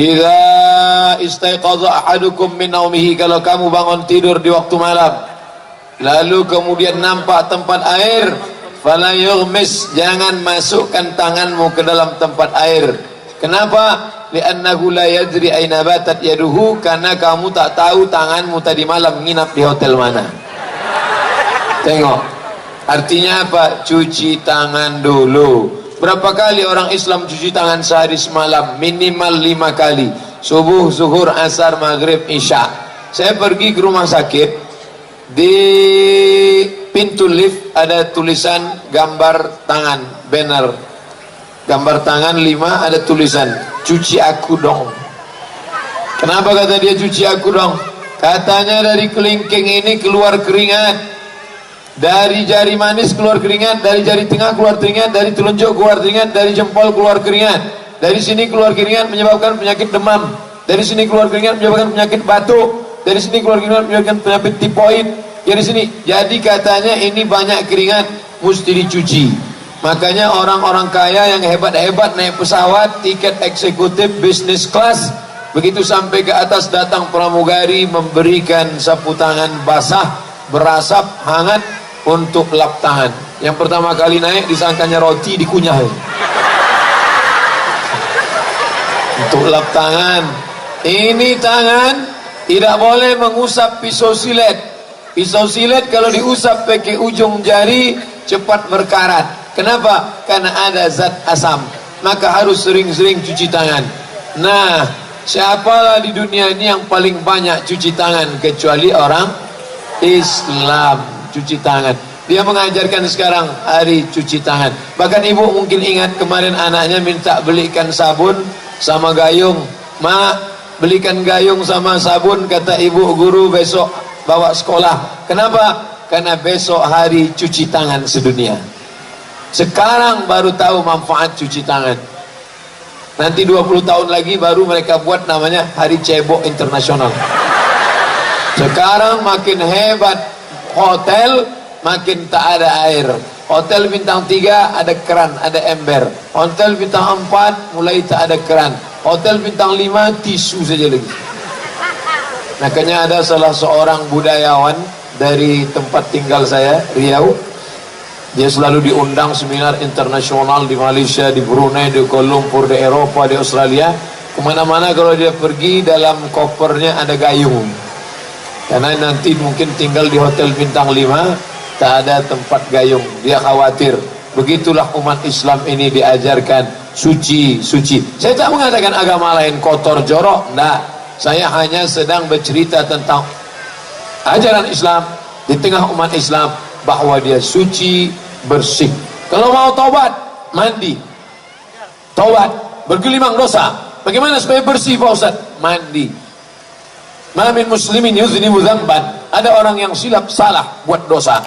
Idza istaiqadha ahadukum min naumihi, kalau kamu bangun tidur di waktu malam lalu kemudian nampak tempat air, fala yughmis, jangan masukkan tanganmu ke dalam tempat air. Kenapa? Li'annahu la yadri aina batat yaduhu, karena kamu tak tahu tanganmu tadi malam nginap di hotel mana. Tengok, artinya apa? Cuci tangan dulu. Berapa kali orang Islam cuci tangan sehari semalam? Minimal 5 kali. Subuh, zuhur, asar, maghrib, isya. Saya pergi ke rumah sakit, di pintu lift ada tulisan gambar tangan, banner gambar tangan 5, ada tulisan cuci aku dong. Kenapa kata dia cuci aku dong? Katanya dari kelingking ini keluar keringat, dari jari manis keluar keringat, dari jari tengah keluar keringat, dari telunjuk keluar keringat, dari jempol keluar keringat, dari sini keluar keringat menyebabkan penyakit demam, dari sini keluar keringat menyebabkan penyakit batuk, dari sini keluar keringat menyebabkan penyakit tipoid, dari sini. Jadi katanya ini banyak keringat, mesti dicuci. Makanya orang-orang kaya yang hebat-hebat naik pesawat, tiket eksekutif, business class, begitu sampai ke atas datang pramugari memberikan sapu tangan basah, berasap, hangat untuk lap tangan. Yang pertama kali naik disangkanya roti, dikunyah untuk lap tangan. Ini tangan tidak boleh mengusap pisau silet. Pisau silet kalau diusap pakai ujung jari cepat berkarat. Kenapa? Karena ada zat asam. Maka harus sering-sering cuci tangan. Nah, siapalah di dunia ini yang paling banyak cuci tangan kecuali orang Islam? Cuci tangan. Dia mengajarkan sekarang hari cuci tangan. Bahkan ibu mungkin ingat kemarin anaknya minta belikan sabun sama gayung. Mak, belikan gayung sama sabun, kata ibu guru besok bawa sekolah. Kenapa? Karena besok hari cuci tangan sedunia. Sekarang baru tahu manfaat cuci tangan. Nanti 20 tahun lagi baru mereka buat namanya Hari Cebok Internasional. Sekarang makin hebat hotel, makin tak ada air. Hotel bintang 3 ada keran, ada ember. Hotel bintang 4 mulai tak ada keran. Hotel bintang 5 tisu saja lagi. Makanya ada salah seorang budayawan dari tempat tinggal saya, Riau. Dia selalu diundang seminar internasional di Malaysia, di Brunei, di Kuala Lumpur, di Eropa, di Australia. Kemana-mana kalau dia pergi, dalam kopernya ada gayung. Karena nanti mungkin tinggal di hotel bintang 5, tak ada tempat gayung. Dia khawatir. Begitulah umat Islam ini diajarkan suci. Saya tak mengatakan agama lain kotor, jorok. Tidak. Saya hanya sedang bercerita tentang ajaran Islam di tengah umat Islam, bahwa dia suci, bersih. Kalau mau taubat, mandi. Taubat, bergelimang dosa. Bagaimana supaya bersih Pak Ustaz? Mandi. Ma min muslimin yuznibu dzamban. Ada orang yang silap salah buat dosa.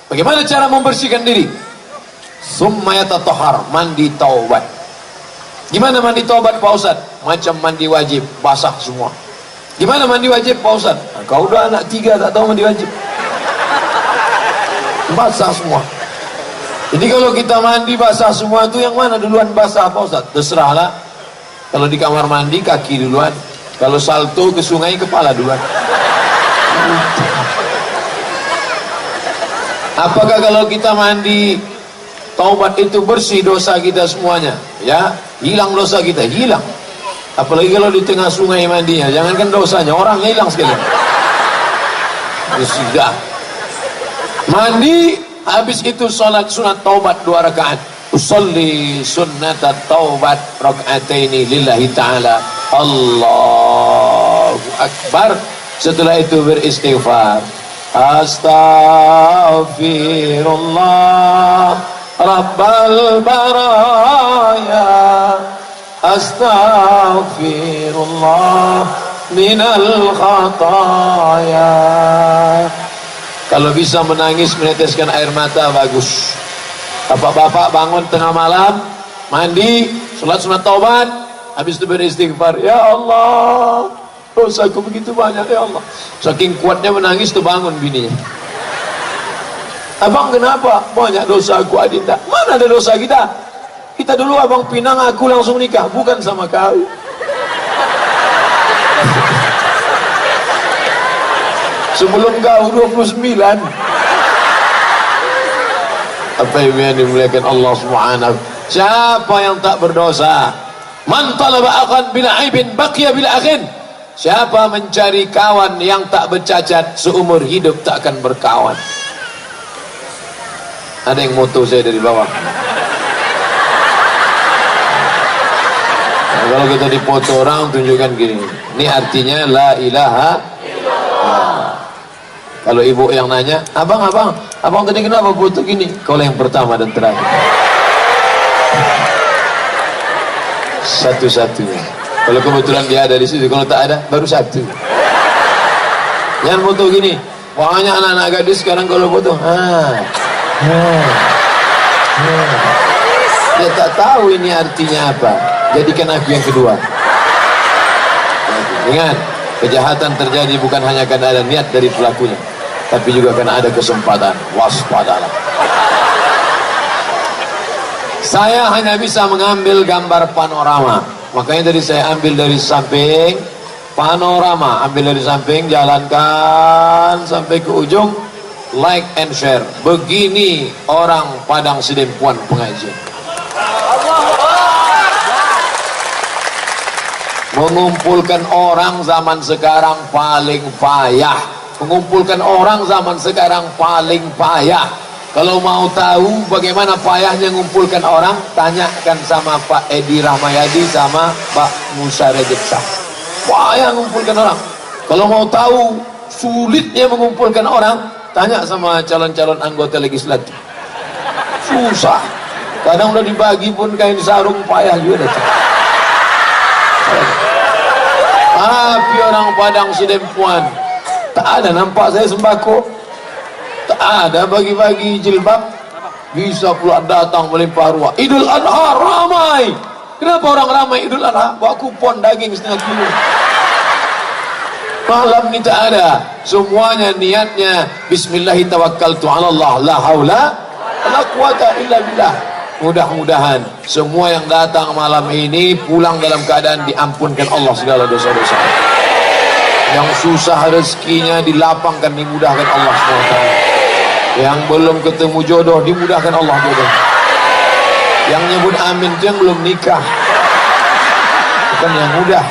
Bagaimana cara membersihkan diri? Summa yatatahhar, mandi taubat. Gimana mandi taubat Pak Ustaz? Macam mandi wajib, basah semua. Gimana mandi wajib Pak Ustaz? Nah, kau udah anak 3 tak tahu mandi wajib. Basah semua. Jadi kalau kita mandi basah semua itu yang mana duluan basah Pak Ustaz? Terserahlah. Kalau di kamar mandi kaki duluan. Kalau salto ke sungai kepala duluan. Apakah kalau kita mandi taubat itu bersih dosa kita semuanya? Ya, hilang dosa kita, hilang. Apalagi kalau di tengah sungai mandinya, jangankan dosanya, orangnya hilang sekali. Ya sudah. Mandi, habis itu salat sunat taubat 2 rakaat. Usolli sunnat taubat raka'ataini lillahi ta'ala. Allahu Akbar. Setelah itu beristighfar. Astaghfirullah Rabbal baraya. Astaghfirullah minal khataya. Kalau bisa menangis meneteskan air mata bagus. Bapak-bapak bangun tengah malam, mandi, sholat sunat taubat, habis itu beristighfar. Ya Allah, dosaku begitu banyak ya Allah. Saking kuatnya menangis tuh bangun bininya. Abang kenapa? Banyak dosaku Adinda. Mana ada dosa kita? Kita dulu abang pinang, aku langsung nikah, bukan sama kau. Sebelum kau 29. Apa yang dimuliakan Allah Subhanahu. Siapa yang tak berdosa? Man talaba akhan bila aibin baqiya bila akhin. Siapa mencari kawan yang tak bercacat, seumur hidup tak akan berkawan. Ada yang moto saya dari bawah. Nah, kalau kita dipoto orang, tunjukkan gini. Ini artinya la ilaha illallah. Kalau ibu yang nanya, abang tadi kenapa foto gini? Kau yang pertama dan terakhir. Satu-satunya. Kalau kebetulan dia ada di situ, kalau tak ada, baru satu. Jangan foto gini. Banyak anak-anak gadis sekarang kalau foto, dia tak tahu ini artinya apa. Jadikan aku yang kedua. Ingat, kejahatan terjadi bukan hanya karena ada niat dari pelakunya, tapi juga karena ada kesempatan. Waspadalah. Saya hanya bisa mengambil gambar panorama. Makanya tadi saya ambil dari samping, panorama, ambil dari samping, jalankan sampai ke ujung, like and share. Begini orang Padang Sidempuan pengajian. Mengumpulkan orang zaman sekarang paling payah. Mengumpulkan orang zaman sekarang paling payah. Kalau mau tahu bagaimana payahnya mengumpulkan orang, tanyakan sama Pak Edi Rahmayadi sama Pak Musa Rejeksa. Payah mengumpulkan orang. Kalau mau tahu sulitnya mengumpulkan orang, tanya sama calon-calon anggota legislatif. Susah. Kadang udah dibagi pun kain sarung, payah juga. Tapi orang Padang Sidempuan, tak ada nampak saya sembako. Tak ada bagi-bagi jilbab. Bisa pula datang melimpah ruah. Idul Adha ramai. Kenapa orang ramai Idul Adha? Bawa kupon daging setengah kilo. Malam ni tak ada. Semuanya niatnya Bismillahirrahmanirrahim. La haula la quwata illa billah. Mudah-mudahan semua yang datang malam ini pulang dalam keadaan diampunkan Allah segala dosa-dosa. Yang susah rezekinya dilapangkan, dimudahkan Allah SWT. Yang belum ketemu jodoh, dimudahkan Allah jodoh. Yang nyebut amin itu yang belum nikah, bukan yang mudah.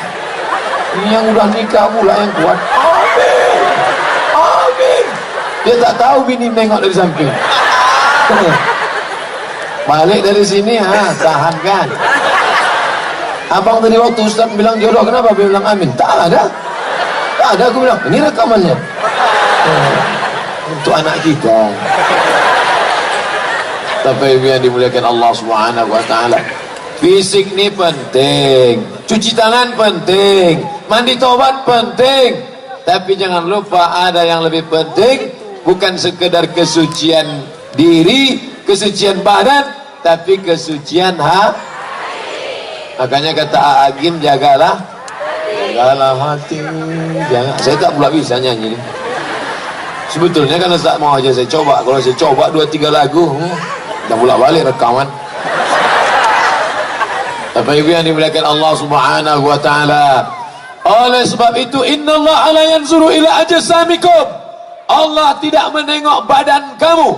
Ini yang udah nikah pula yang kuat. Amin, amin. Dia tak tahu bini nengok dari samping. Balik dari sini, tahan kan. Abang tadi waktu Ustaz bilang jodoh, kenapa dia bilang amin? Tak ada. Tak ada, aku bilang, ini rekamannya. Untuk anak kita. Tapi yang dimuliakan Allah Subhanahu wa taala. Fisik ni penting. Cuci tangan penting. Mandi taubat penting. Tapi jangan lupa ada yang lebih penting, bukan sekedar kesucian diri, kesucian badan, tapi kesucian hati. Makanya kata Agim, jagalah hati. Jangan, saya tak pula bisa nyanyi. Sebetulnya kalau tak mau aja saya coba. Kalau saya coba 2-3 lagu, dah pula balik rekaman. Tapi ibu yang dimuliakan Allah Subhanahu wa taala. Oleh sebab itu, innallaha la yanzuru ila ajsamikum. Allah tidak menengok badan kamu.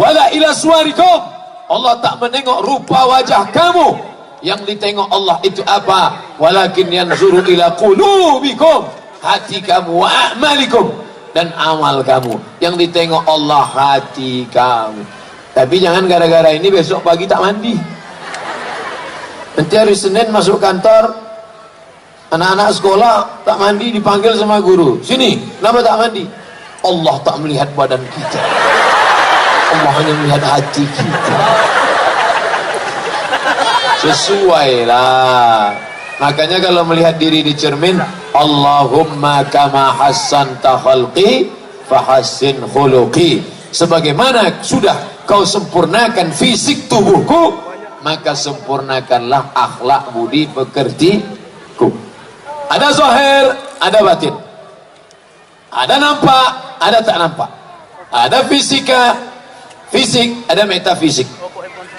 Wala ila suwarikum. Allah tak menengok rupa wajah kamu. Yang ditengok Allah itu apa? Walakin yanzuru ila qulubikum. Hati kamu, wa a'malikum, dan amal kamu. Yang ditengok Allah hati kamu. Tapi jangan gara-gara ini besok pagi tak mandi. Nanti hari Senin masuk kantor, anak-anak sekolah tak mandi, dipanggil sama guru. Sini, kenapa tak mandi? Allah tak melihat badan kita. Allah hanya melihat hati kita. Sesuailah. Makanya kalau melihat diri di cermin, Allahumma kama hassanta khalqi fahassin khuluqi. Sebagaimana sudah kau sempurnakan fisik tubuhku, maka sempurnakanlah akhlak budi pekertiku. Ada zahir, ada batin. Ada nampak, ada tak nampak. Ada fisik, ada metafisik.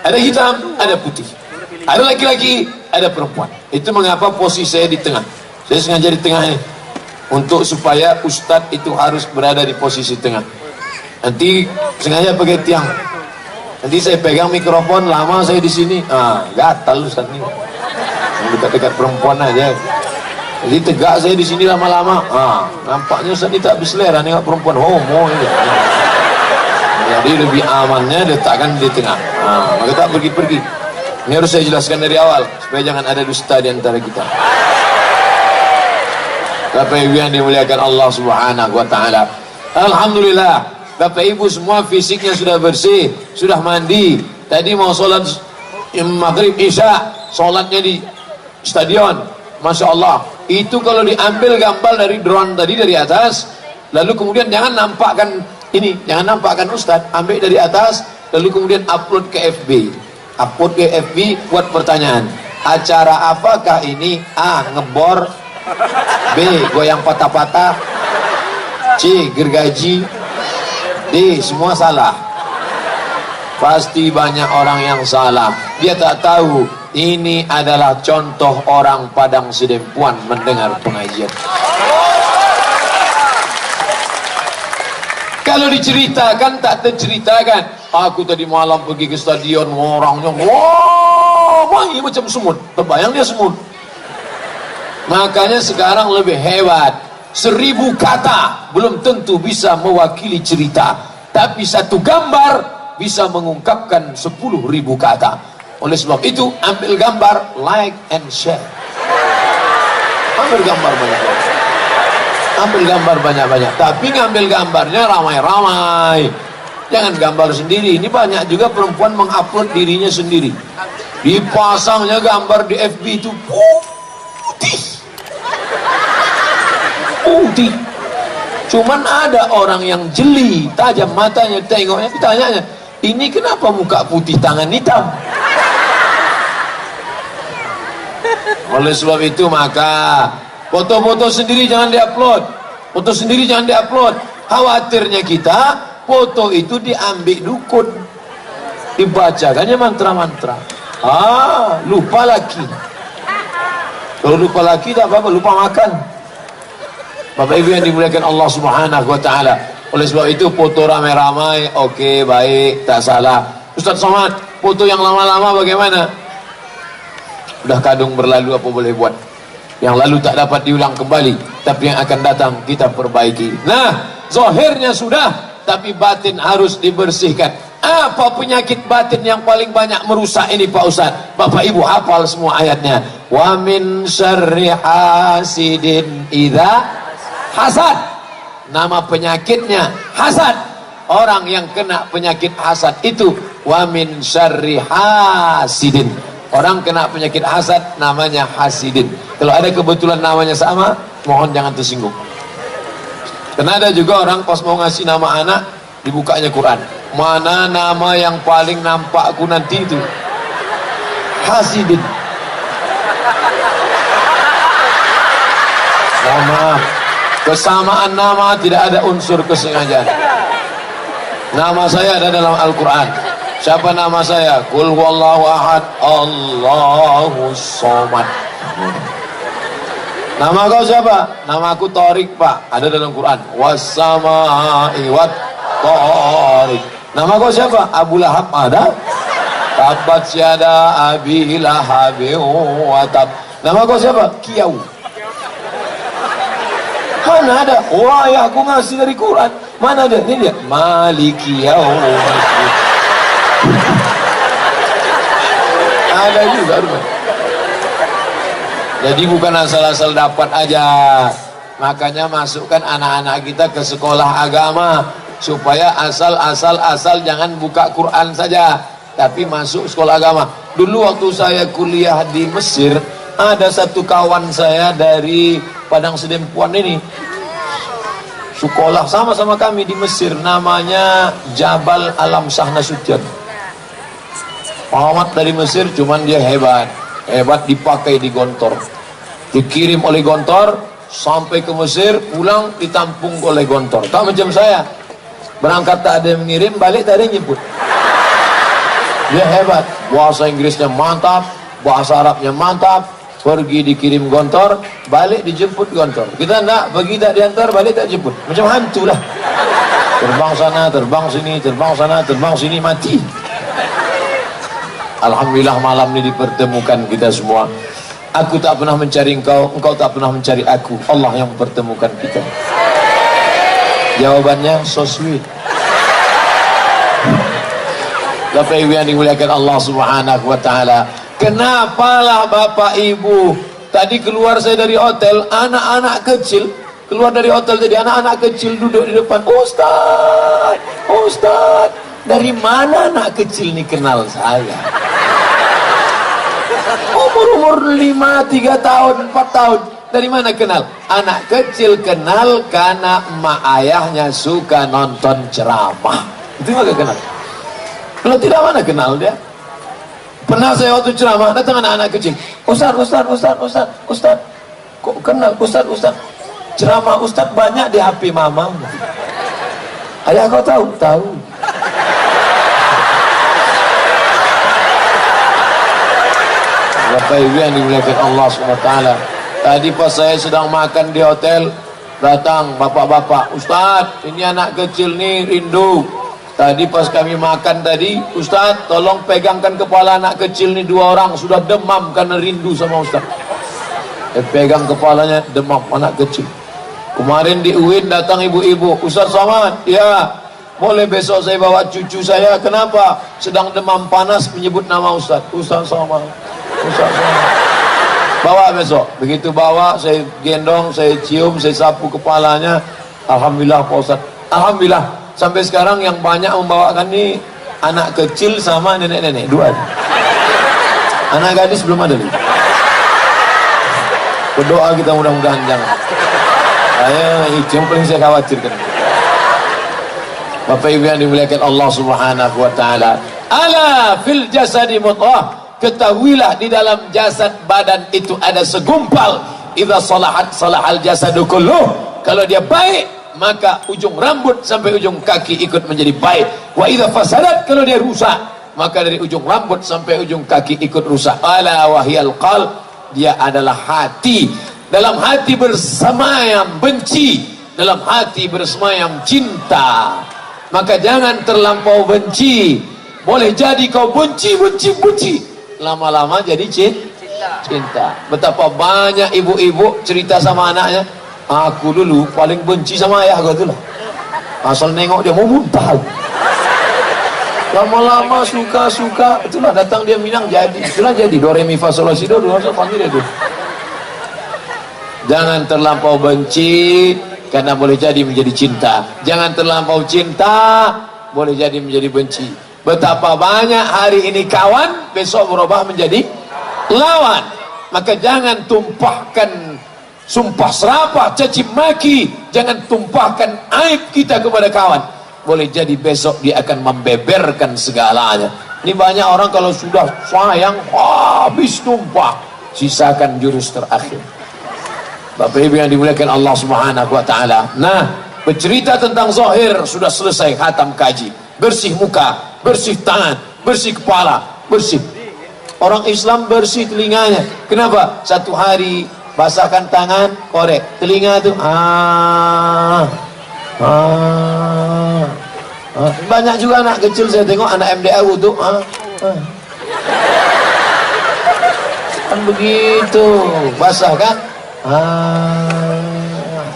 Ada hitam, ada putih. Ada laki-laki, ada perempuan. Itu mengapa posisi saya di tengah. Saya sengaja di tengah ini. untuk supaya ustadz itu harus berada di posisi tengah. Nanti sengaja pakai tiang. Nanti saya pegang mikrofon lama saya di sini, gatal ustadz nih. Dekat-dekat perempuan aja. Jadi tegak saya di sini lama-lama, nampaknya ustadz ini tak berselera nengok perempuan homo ini. Jadi lebih amannya letakkan di tengah. Maka tak pergi-pergi. Ini harus saya jelaskan dari awal supaya jangan ada dusta di antara kita. Bapak Ibu yang dimuliakan Allah Subhanahu wa taala. Alhamdulillah, Bapak Ibu semua fisiknya sudah bersih, sudah mandi. Tadi mau sholat maghrib isya, sholatnya di stadion. Masya Allah. Itu kalau diambil gambar dari drone tadi dari atas, lalu kemudian jangan nampakkan ini, jangan nampakkan Ustadz, ambil dari atas, lalu kemudian upload ke FB. Upload ke FB, buat pertanyaan. Acara apakah ini? A. Ngebor. B. Goyang patah-patah. C. Gergaji. D. Semua salah. Pasti banyak orang yang salah. Dia tak tahu ini adalah contoh orang Padang Sidempuan mendengar pengajian. Kalau diceritakan tak terceritakan. Aku tadi malam pergi ke stadion, orangnya wangi macam semut. Terbayang dia semut. Makanya sekarang lebih hebat. 1000 kata belum tentu bisa mewakili cerita, tapi satu gambar bisa mengungkapkan 10.000 kata. Oleh sebab itu ambil gambar, like and share. Ambil gambar banyak-banyak. Ambil gambar banyak-banyak, tapi ngambil gambarnya ramai-ramai. Jangan gambar sendiri. Ini banyak juga perempuan mengupload dirinya sendiri. Dipasangnya gambar di FB itu putih. Putih. Cuman ada orang yang jeli, tajam matanya, tengoknya, ditanyanya, ini kenapa muka putih tangan hitam? Oleh sebab itu maka foto-foto sendiri jangan diupload. Foto sendiri jangan diupload. Khawatirnya kita foto itu diambil dukun, dibacakannya mantra-mantra. Lupa lagi. Kalau lupa lagi tak apa-apa, lupa makan. Bapak Ibu yang dimuliakan Allah Subhanahu wa taala. Oleh sebab itu foto ramai-ramai, oke, baik, tak salah. Ustaz Somad, foto yang lama-lama bagaimana? Udah kadung berlalu, apa boleh buat? Yang lalu tak dapat diulang kembali, tapi yang akan datang kita perbaiki. Nah, zahirnya sudah, tapi batin harus dibersihkan. Apa penyakit batin yang paling banyak merusak ini Pak Ustaz? Bapak Ibu hafal semua ayatnya. Wa min syarri hasidin idza hasad. Nama penyakitnya hasad. Orang yang kena penyakit hasad itu wa min syarri hasidin. Orang kena penyakit hasad namanya hasidin. Kalau ada kebetulan namanya sama, mohon jangan tersinggung. Karena ada juga orang pas mau ngasih nama anak, dibukanya Quran. Mana nama yang paling nampakku nanti itu? Hasidin. Nama, kesamaan nama tidak ada unsur kesengajaan. Nama saya ada dalam Al-Quran. Siapa nama saya? Qul huwallahu ahad, Allahus somad. Nama kau siapa? Nama aku Tariq Pak. Ada dalam Quran. Wassama'i wat Tariq. Nama kau siapa? Abu Lahab. Ada. Tabat syada abi lahabi watab. Nama kau siapa? Kiyau. Mana ada? Wah, ya aku ngasih dari Quran. Mana ada? Ini dia. Malikiyau. Ada juga rupanya. Jadi bukan asal-asal dapat aja. Makanya masukkan anak-anak kita ke sekolah agama supaya asal jangan buka Quran saja, tapi masuk sekolah agama. Dulu waktu saya kuliah di Mesir, ada satu kawan saya dari Padang Sidempuan ini. Sekolah sama-sama kami di Mesir, namanya Jabal Alam Shah Nasution. Muhammad dari Mesir, cuman dia hebat dipakai di Gontor, dikirim oleh Gontor sampai ke Mesir, pulang ditampung oleh Gontor. Tak macam saya, berangkat tak ada yang mengirim, balik tak ada yang jemput. Dia hebat, bahasa Inggrisnya mantap, bahasa Arabnya mantap, pergi dikirim gontor, balik dijemput gontor. Kita enggak, pergi tak diantar, balik tak jemput. Macam hantu lah. Terbang sana, terbang sini, terbang sana, terbang sini, mati. Alhamdulillah malam ini dipertemukan kita semua. Aku tak pernah mencari engkau, engkau tak pernah mencari aku. Allah yang mempertemukan kita. Jawabannya so sweet. Bapak Ibu yang dimuliakan Allah Subhanahu wa taala. Kenapalah Bapak Ibu? Tadi keluar saya dari hotel, anak-anak kecil keluar dari hotel tadi, anak-anak kecil duduk di depan. Ustaz, Ustaz, dari mana anak kecil ini kenal saya? Umur 5, 3 tahun, 4 tahun. Dari mana kenal? Anak kecil kenal karena emak ayahnya suka nonton ceramah. Itu maka kenal. Kalau tidak, mana kenal dia? Pernah saya waktu ceramah, datang anak-anak kecil. Ustaz, Ustaz, Ustaz, Ustaz, Ustaz. Kok kenal Ustaz, Ustaz? Ceramah Ustaz banyak di HP mama. Ayah kau tahu? Tahu. Bapak Ibu yang dimuliakan Allah SWT. Tadi pas saya sedang makan di hotel, datang bapak-bapak, Ustaz, ini anak kecil nih rindu. Tadi pas kami makan tadi, Ustaz, tolong pegangkan kepala anak kecil nih 2 orang, sudah demam karena rindu sama Ustaz. Pegang kepalanya, demam anak kecil. Kemarin di UIN datang ibu-ibu, Ustaz Somad, ya boleh besok saya bawa cucu saya. Kenapa? Sedang demam panas, menyebut nama Ustaz. Ustaz Somad, Ustaz Somad. Bawa besok. Begitu bawa, saya gendong, saya cium, saya sapu kepalanya. Alhamdulillah Pak Ustaz. Alhamdulillah. Sampai sekarang yang banyak membawakan ini anak kecil sama nenek-nenek, 2. Anak gadis belum ada nih. Berdoa kita mudah-mudahan jangan. Itu yang paling saya khawatirkan. Bapak Ibu yang dimuliakan Allah Subhanahu wa taala. Ala fil jasadi mudghah. Ketahuilah di dalam jasad badan itu ada segumpal. Idza salahat salahal jasadu kulluh. Kalau dia baik, maka ujung rambut sampai ujung kaki ikut menjadi baik. Wa idza fasadat, kalau dia rusak, maka dari ujung rambut sampai ujung kaki ikut rusak. Ala wahyal qalb, dia adalah hati. Dalam hati bersemayam benci, dalam hati bersemayam cinta. Maka jangan terlampau benci. Boleh jadi kau benci, lama-lama jadi cinta. Betapa banyak ibu-ibu cerita sama anaknya, aku dulu paling benci sama ayah gue tuh lah. Asal nengok dia mau muntah. Lama-lama suka, itulah datang dia Minang jadi. Itulah jadi do re mi fa sol la si do panggil dia tuh. Jangan terlampau benci, karena boleh jadi menjadi cinta. Jangan terlampau cinta, boleh jadi menjadi benci. Betapa banyak hari ini kawan, besok berubah menjadi lawan. Maka jangan tumpahkan sumpah serapah, caci maki. Jangan tumpahkan aib kita kepada kawan. Boleh jadi besok dia akan membeberkan segalanya. Ini banyak orang kalau sudah sayang, habis tumpah, sisakan jurus terakhir. Bapak Ibu yang dimuliakan Allah Subhanahu wa taala. Nah, bercerita tentang zahir sudah selesai, khatam kaji. Bersih muka, bersih tangan, bersih kepala, bersih. Orang Islam bersih telinganya. Kenapa? Satu hari basahkan tangan, korek. Telinga tuh banyak juga anak kecil saya tengok, anak MDA wudu kan begitu, basah kan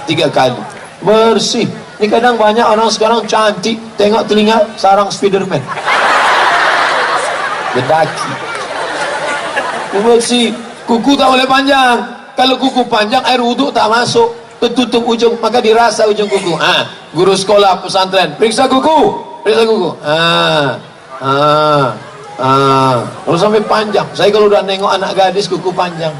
3 kali bersih. Ini kadang banyak orang sekarang cantik, tengok telinga sarang Spiderman, bedaki. Bersih. Kuku tak boleh panjang. Kalau kuku panjang air wudhu tak masuk, tertutup ujung, maka dirasa ujung kuku. Guru sekolah pesantren, periksa kuku, kalau sampai panjang. Saya kalau udah nengok anak gadis kuku panjang,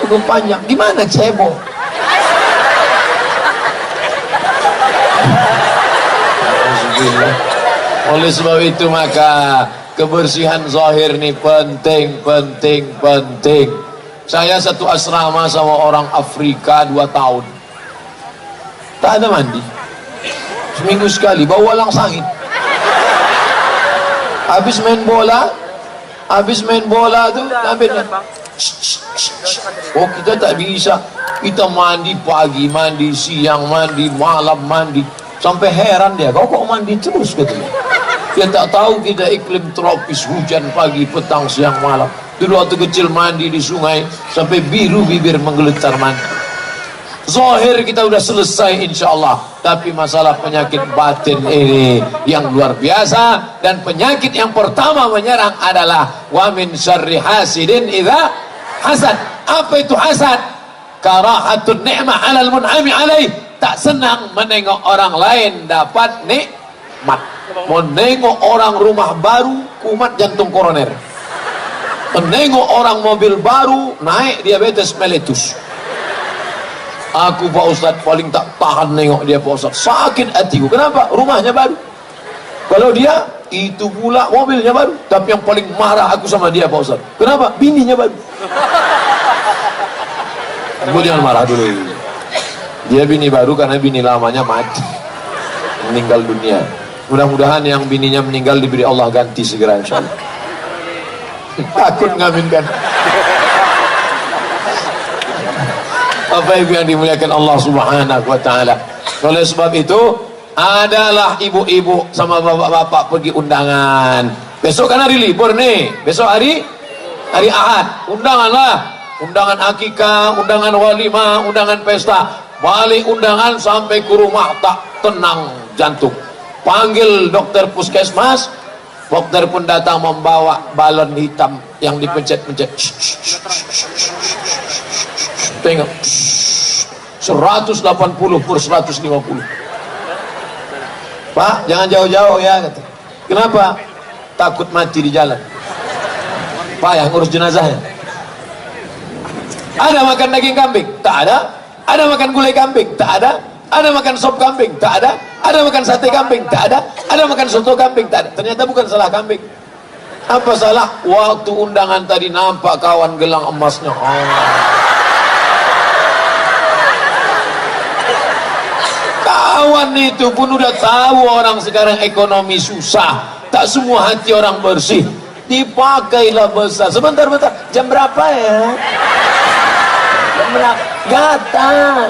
kuku panjang, gimana cebok? Oleh sebab itu maka kebersihan zahir ini penting. Saya satu asrama sama orang Afrika 2 tahun, tak ada mandi, seminggu sekali bau walang sangit. Habis main bola Habis main bola tuh, habis. Oh, kita tak bisa. Kita mandi pagi, mandi siang, mandi malam, mandi. Sampai heran dia, kok mandi terus katanya. Dia tak tahu kita iklim tropis, hujan pagi, petang, siang, malam. Dulu waktu kecil mandi di sungai sampai biru bibir menggeletar mandi. Zahir kita udah selesai insyaallah, tapi masalah penyakit batin ini yang luar biasa. Dan penyakit yang pertama menyerang adalah wa min syarri hasidin idza hasad. Apa itu hasad? Karahatun ni'mah 'alal mun'ami 'alaih. Tak senang menengok orang lain dapat nikmat. Menengok orang rumah baru kumat jantung koroner. Menengok orang mobil baru naik diabetes mellitus. Aku Pak Ustadz paling tak tahan nengok dia Pak Ustadz, sakit hatiku. Kenapa? Rumahnya baru. Kalau dia itu pula mobilnya baru. Tapi yang paling marah aku sama dia Pak Ustadz. Kenapa? Bininya baru. Gue jangan marah dulu. Dia bini baru karena bini lamanya mati, meninggal dunia. Mudah-mudahan yang bininya meninggal diberi Allah ganti segera insyaallah. Takut ngaminkan. Bapak Ibu yang dimuliakan Allah Subhanahu wa taala. Oleh sebab itu, adalah ibu-ibu sama bapak-bapak pergi undangan. Besok kan hari libur nih. Besok hari Ahad. Undanganlah. Undangan akikah, undangan walimah, undangan pesta. Balik undangan sampai ke rumah tak tenang jantung. Panggil dokter puskesmas. Dokter pun datang membawa balon hitam yang dipencet-pencet. Tengok 180 per 150. Pak, jangan jauh-jauh ya kata. Kenapa? Takut mati di jalan. Pak yang ngurus jenazahnya. Ada makan daging kambing? Tak ada. Ada makan gulai kambing? Tak ada. Ada makan sop kambing? Tak ada. Ada makan sate kambing? Tak ada. Ada makan soto kambing? Tak ada. Ternyata bukan salah kambing. Apa salah? Waktu undangan tadi nampak kawan gelang emasnya. Kawan itu pun udah tahu orang sekarang ekonomi susah, tak semua hati orang bersih, dipakailah besar. Sebentar, jam berapa ya? Jam berapa? Gatal.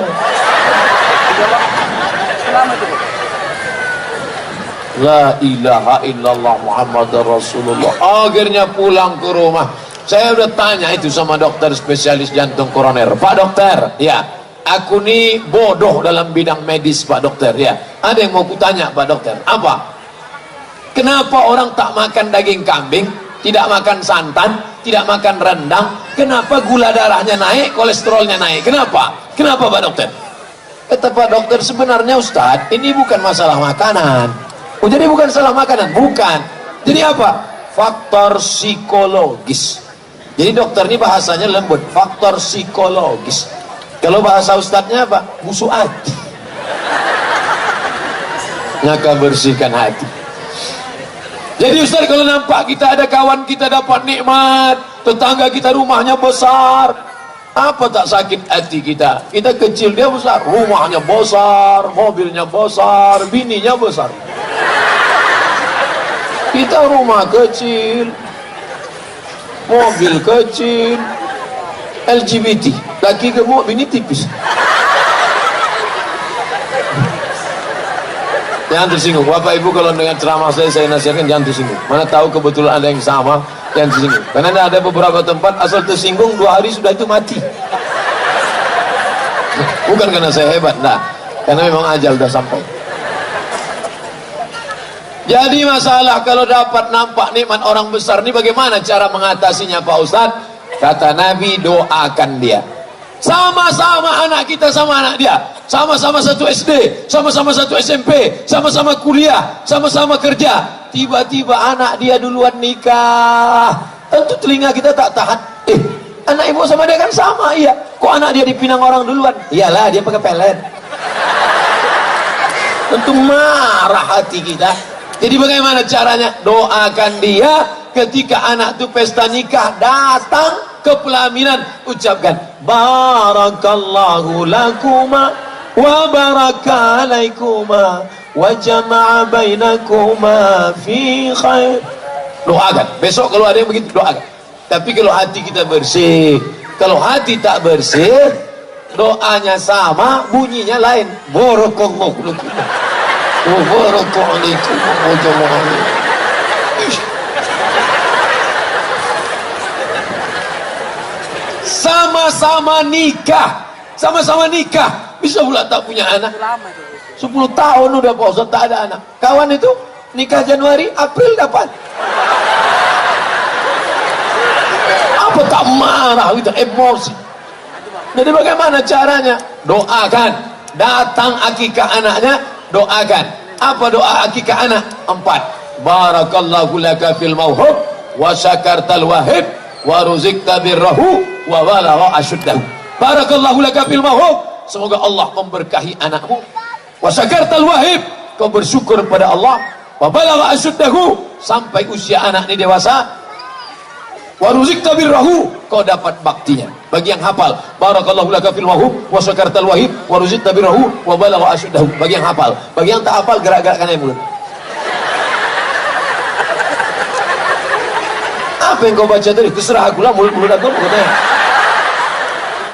La ilaha illallah Muhammad Rasulullah. Akhirnya pulang ke rumah. Saya udah tanya itu sama dokter spesialis jantung koroner. Pak dokter, ya, aku nih bodoh dalam bidang medis Pak dokter, ya. Ada yang mau kutanya Pak dokter. Apa? Kenapa orang tak makan daging kambing, tidak makan santan, tidak makan rendang? Kenapa gula darahnya naik, kolesterolnya naik? Kenapa? Kenapa Pak dokter? Kata Pak dokter, sebenarnya Ustadz, ini bukan masalah makanan. Oh, jadi bukan salah makanan? Bukan. Jadi apa? Faktor psikologis. Jadi dokter ini bahasanya lembut. Faktor psikologis. Kalau bahasa ustadznya apa? Busuk hati. Maka bersihkan hati. Jadi ustadz, kalau nampak kita ada kawan kita dapat nikmat, tetangga kita rumahnya besar, apa tak sakit hati kita? Kita kecil, dia besar. Rumahnya besar, mobilnya besar, bininya besar. Kita rumah kecil, mobil kecil, LGBT, laki gemuk, bini tipis. Jangan tersinggung. Bapak Ibu, kalau dengan ceramah saya nasihatkan jangan tersinggung. Mana tahu kebetulan ada yang sama, jangan tersinggung. Karena ada beberapa tempat asal tersinggung 2 hari sudah itu mati. Bukan karena saya hebat, nah, karena memang ajal sudah sampai. Jadi masalah kalau dapat nampak nikmat orang besar ini, bagaimana cara mengatasinya Pak Ustadz? Kata Nabi, doakan dia. Sama-sama anak kita sama anak dia, sama-sama satu SD, sama-sama satu SMP, sama-sama kuliah, sama-sama kerja. Tiba-tiba anak dia duluan nikah, tentu telinga kita tak tahan. Anak ibu sama dia kan sama, iya. Kok anak dia dipinang orang duluan? Iyalah, dia pakai pelet. Tentu marah hati kita. Jadi bagaimana caranya? Doakan dia ketika anak itu pesta nikah, datang ke pelaminan, ucapkan barakallahu lakuma wa baraka alaikuma wa jama'a bainakuma fi khair. doakan. Besok kalau ada yang begitu doakan. Tapi kalau hati kita bersih, kalau hati tak bersih, doanya sama, bunyinya lain. Barakallahu lakum. Sama-sama nikah, bisa pula tak punya anak. 10 tahun udah Pak Ustaz tak ada anak. Kawan itu nikah Januari, April dapat. Apa tak marah gitu, emosi. Jadi bagaimana caranya? Doakan. Datang akikah anaknya, doakan. Apa doa akikah anak? 4. Barakallahu laka fil mauhub wa syakartal wahib wa ruzikta birrahu wa balagha asyuddahu. Barakallahu laka fil mauhub. Semoga Allah memberkahi anakmu. Wa syakartal wahib. Kau bersyukur pada Allah. Wa balagha asyuddahu. Sampai usia anak ini dewasa. Wa ruzikta birrahu, kau dapat baktinya. Bagi yang hafal, barakallahu laka fil wahub wa syakartal wahib wa ruzikta birrahu wa balagha asyuddahu. Bagi yang hafal. Bagi yang tak hafal, gerak-gerakkan aja mulut. Apa yang kau baca tadi? Terserah aku lah, mulut-mulut aku pokoknya.